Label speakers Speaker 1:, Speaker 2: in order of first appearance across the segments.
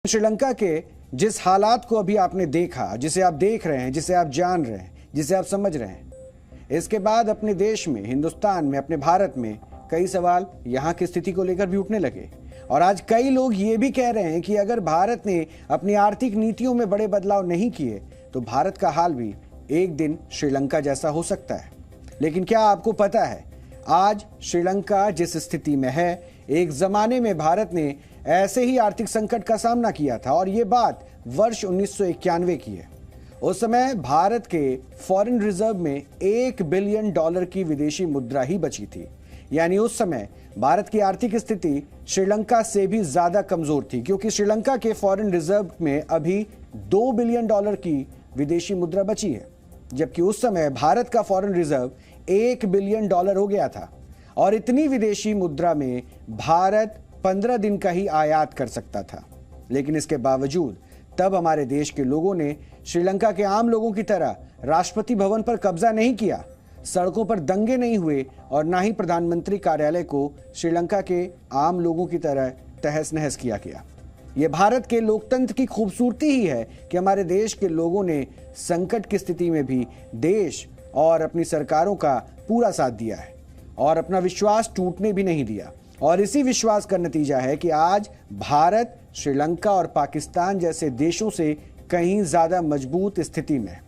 Speaker 1: श्रीलंका के जिस हालात को अभी आपने देखा, जिसे आप देख रहे हैं, जिसे आप जान रहे हैं, जिसे आप समझ रहे हैं, इसके बाद अपने देश में, हिंदुस्तान में, अपने भारत में कई सवाल यहाँ की स्थिति को लेकर भी उठने लगे। और आज कई लोग ये भी कह रहे हैं कि अगर भारत ने अपनी आर्थिक नीतियों में बड़े बदलाव नहीं किए तो भारत का हाल भी एक दिन श्रीलंका जैसा हो सकता है। लेकिन क्या आपको पता है, आज श्रीलंका जिस स्थिति में है, एक जमाने में भारत ने ऐसे ही आर्थिक संकट का सामना किया था और ये बात वर्ष 1991 की है। उस समय भारत के फॉरेन रिजर्व में $1 बिलियन की विदेशी मुद्रा ही बची थी। यानी उस समय भारत की आर्थिक स्थिति श्रीलंका से भी ज्यादा कमजोर थी, क्योंकि श्रीलंका के फॉरेन रिजर्व में अभी $2 बिलियन की विदेशी मुद्रा बची है, जबकि उस समय भारत का फॉरेन रिजर्व $1 बिलियन हो गया था। और इतनी विदेशी मुद्रा में भारत 15 दिन का ही आयात कर सकता था। लेकिन इसके बावजूद तब हमारे देश के लोगों ने श्रीलंका के आम लोगों की तरह राष्ट्रपति भवन पर कब्जा नहीं किया, सड़कों पर दंगे नहीं हुए और ना ही प्रधानमंत्री कार्यालय को श्रीलंका के आम लोगों की तरह तहस नहस किया गया। ये भारत के लोकतंत्र की खूबसूरती ही है कि हमारे देश के लोगों ने संकट की स्थिति में भी देश और अपनी सरकारों का पूरा साथ दिया है और अपना विश्वास टूटने भी नहीं दिया। और इसी विश्वास का नतीजा है कि आज भारत श्रीलंका और पाकिस्तान जैसे देशों से कहीं ज्यादा मजबूत स्थिति में है।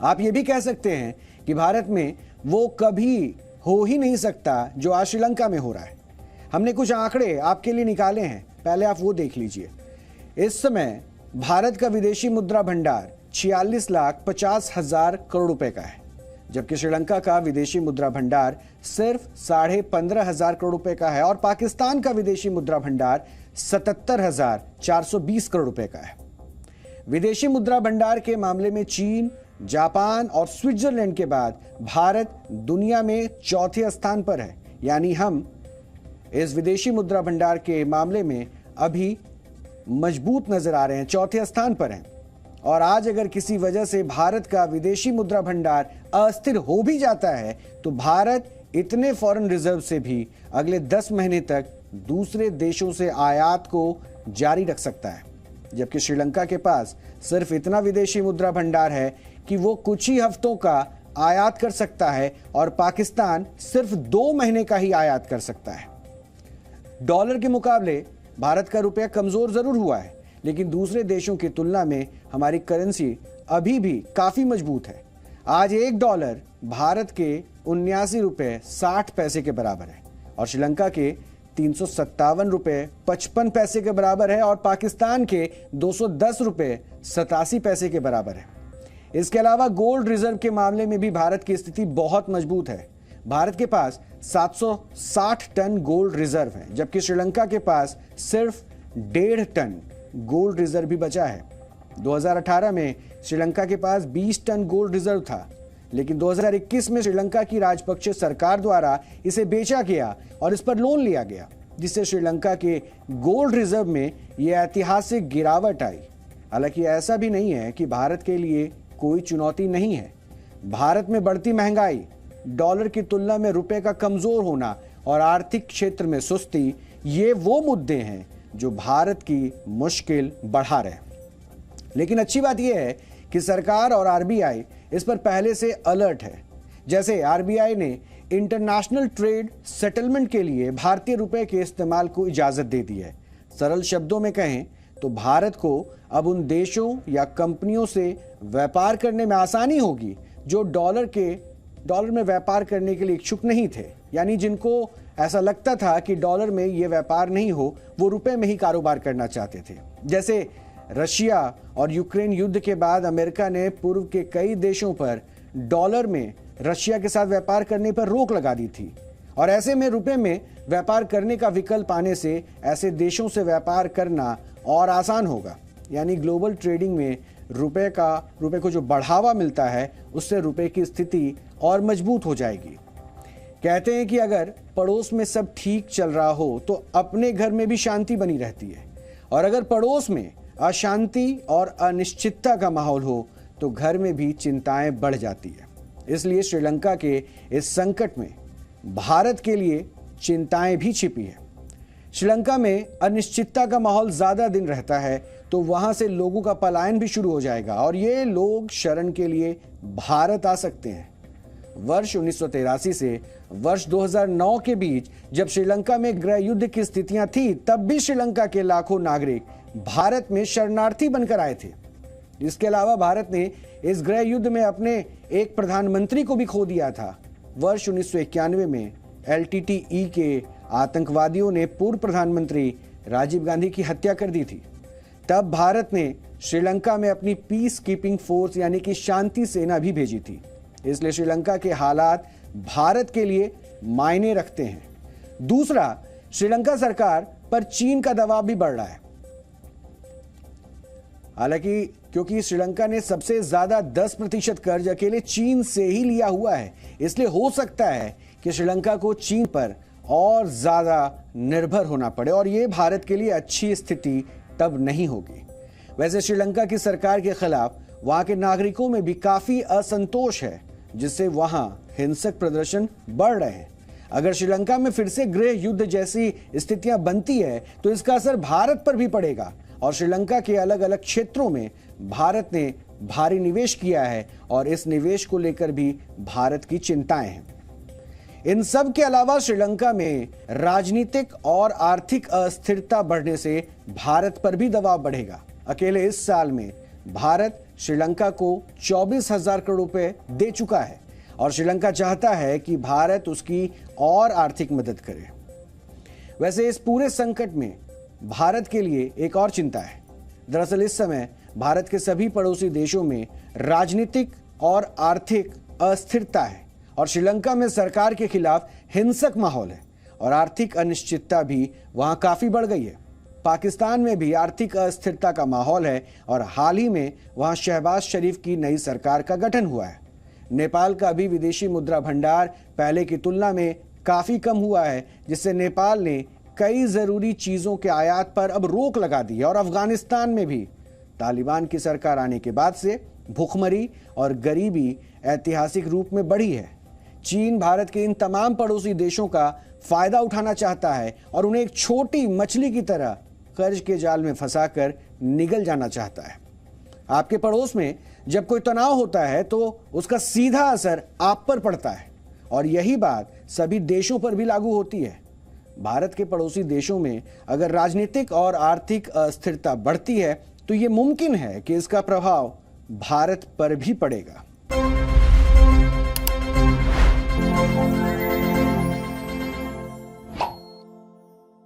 Speaker 1: आप ये भी कह सकते हैं कि भारत में वो कभी हो ही नहीं सकता जो आज श्रीलंका में हो रहा है। हमने कुछ आंकड़े आपके लिए निकाले हैं, पहले आप वो देख लीजिए। इस समय भारत का विदेशी मुद्रा भंडार 46,50,000 करोड़ रुपए का है, जबकि श्रीलंका का विदेशी मुद्रा भंडार सिर्फ 15,500 करोड़ रुपए का है और पाकिस्तान का विदेशी मुद्रा भंडार 77,420 करोड़ रुपए का है। विदेशी मुद्रा भंडार के मामले में चीन, जापान और स्विट्जरलैंड के बाद भारत दुनिया में चौथे स्थान पर है। यानी हम इस विदेशी मुद्रा भंडार के मामले में अभी मजबूत नजर आ रहे हैं, चौथे स्थान पर हैं। और आज अगर किसी वजह से भारत का विदेशी मुद्रा भंडार अस्थिर हो भी जाता है तो भारत इतने फॉरेन रिजर्व से भी अगले 10 महीने तक दूसरे देशों से आयात को जारी रख सकता है, जबकि श्रीलंका के पास सिर्फ इतना विदेशी मुद्रा भंडार है कि वो कुछ ही हफ्तों का आयात कर सकता है और पाकिस्तान सिर्फ 2 महीने का ही आयात कर सकता है। डॉलर के मुकाबले भारत का रुपया कमजोर जरूर हुआ है, लेकिन दूसरे देशों की तुलना में हमारी करेंसी अभी भी काफी मजबूत है। आज $1 भारत के 79 रुपए 60 पैसे के बराबर है और श्रीलंका के 357 रुपए 55 पैसे के बराबर है और पाकिस्तान के 210 रुपए 87 पैसे के बराबर है। इसके अलावा गोल्ड रिजर्व के मामले में भी भारत की स्थिति बहुत मजबूत है। भारत के पास 760 टन गोल्ड रिजर्व है, जबकि श्रीलंका के पास सिर्फ 1.5 टन गोल्ड रिजर्व भी बचा है। 2018 में श्रीलंका के पास 20 टन गोल्ड रिजर्व था, लेकिन 2021 में श्रीलंका की राजपक्षे सरकार द्वारा इसे बेचा गया और इस पर लोन लिया गया, जिससे श्रीलंका के गोल्ड रिजर्व में यह ऐतिहासिक गिरावट आई। हालांकि ऐसा भी नहीं है कि भारत के लिए कोई चुनौती नहीं है। भारत में बढ़ती महंगाई, डॉलर की तुलना में रुपए का कमजोर होना और आर्थिक क्षेत्र में सुस्ती, ये वो मुद्दे हैं जो भारत की मुश्किल बढ़ा रहे हैं। लेकिन अच्छी बात यह है कि सरकार और आरबीआई इस पर पहले से अलर्ट है। जैसे आरबीआई ने इंटरनेशनल ट्रेड सेटलमेंट के लिए भारतीय रुपए के इस्तेमाल को इजाजत दे दी है। सरल शब्दों में कहें तो भारत को अब उन देशों या कंपनियों से व्यापार करने में आसानी होगी जो डॉलर में व्यापार करने के लिए इच्छुक नहीं थे, यानी जिनको ऐसा लगता था कि डॉलर में ये व्यापार नहीं हो, वो रुपए में ही कारोबार करना चाहते थे। जैसे रशिया और यूक्रेन युद्ध के बाद अमेरिका ने पूर्व के कई देशों पर डॉलर में रशिया के साथ व्यापार करने पर रोक लगा दी थी और ऐसे में रुपए में व्यापार करने का विकल्प आने से ऐसे देशों से व्यापार करना और आसान होगा। यानी ग्लोबल ट्रेडिंग में रुपए को जो बढ़ावा मिलता है, उससे रुपए की स्थिति और मजबूत हो जाएगी। कहते हैं कि अगर पड़ोस में सब ठीक चल रहा हो तो अपने घर में भी शांति बनी रहती है, और अगर पड़ोस में अशांति और अनिश्चितता का माहौल हो तो घर में भी चिंताएं बढ़ जाती है। इसलिए श्रीलंका के इस संकट में भारत के लिए चिंताएं भी छिपी है। श्रीलंका में अनिश्चितता का माहौल ज्यादा दिन रहता है तो वहां से लोगों का पलायन भी शुरू हो जाएगा और ये लोग शरण के लिए भारत आ सकते हैं। वर्ष 1983 से वर्ष 2009 के बीच जब श्रीलंका में गृह युद्ध की स्थितियां थी, तब भी श्रीलंका के लाखों नागरिक भारत में शरणार्थी बनकर आए थे। इसके अलावा भारत ने इस गृह युद्ध में अपने एक प्रधानमंत्री को भी खो दिया था। वर्ष 1991 में LTTE के आतंकवादियों ने पूर्व प्रधानमंत्री राजीव गांधी की हत्या कर दी थी। तब भारत ने श्रीलंका में अपनी पीस कीपिंग फोर्स यानी कि शांति सेना भी भेजी थी। इसलिए श्रीलंका के हालात भारत के लिए मायने रखते हैं। दूसरा, श्रीलंका सरकार पर चीन का दबाव भी बढ़ रहा है। हालांकि क्योंकि श्रीलंका ने सबसे ज्यादा 10% कर्ज अकेले चीन से ही लिया हुआ है, इसलिए हो सकता है कि श्रीलंका को चीन पर और ज्यादा निर्भर होना पड़े और यह भारत के लिए अच्छी स्थिति तब नहीं होगी। वैसे श्रीलंका की सरकार के खिलाफ वहां के नागरिकों में भी काफी असंतोष है, जिससे वहां हिंसक प्रदर्शन बढ़ रहे हैं। अगर श्रीलंका में फिर से गृह युद्ध जैसी स्थितियां बनती है तो इसका असर भारत पर भी पड़ेगा और श्रीलंका के अलग अलग क्षेत्रों में भारत ने भारी निवेश किया है और इस निवेश को लेकर भी भारत की चिंताएं हैं। इन सब के अलावा श्रीलंका में राजनीतिक और आर्थिक अस्थिरता बढ़ने से भारत पर भी दबाव बढ़ेगा। अकेले इस साल में भारत श्रीलंका को 24,000 करोड़ रुपए दे चुका है और श्रीलंका चाहता है कि भारत उसकी और आर्थिक मदद करे। वैसे इस पूरे संकट में भारत के लिए एक और चिंता है। दरअसल इस समय भारत के सभी पड़ोसी देशों में राजनीतिक और आर्थिक अस्थिरता है और श्रीलंका में सरकार के खिलाफ हिंसक माहौल है और आर्थिक अनिश्चितता भी वहां काफी बढ़ गई है। पाकिस्तान में भी आर्थिक अस्थिरता का माहौल है और हाल ही में वहां शहबाज शरीफ की नई सरकार का गठन हुआ है। नेपाल का भी विदेशी मुद्रा भंडार पहले की तुलना में काफी कम हुआ है, जिससे नेपाल ने कई जरूरी चीजों के आयात पर अब रोक लगा दी है और अफगानिस्तान में भी तालिबान की सरकार आने के बाद से भूखमरी और गरीबी ऐतिहासिक रूप में बढ़ी है। चीन भारत के इन तमाम पड़ोसी देशों का फायदा उठाना चाहता है और उन्हें एक छोटी मछली की तरह कर्ज के जाल में फंसाकर निगल जाना चाहता है। आपके पड़ोस में जब कोई तनाव होता है तो उसका सीधा असर आप पर पड़ता है और यही बात सभी देशों पर भी लागू होती है। भारत के पड़ोसी देशों में अगर राजनीतिक और आर्थिक अस्थिरता बढ़ती है तो यह मुमकिन है कि इसका प्रभाव भारत पर भी पड़ेगा।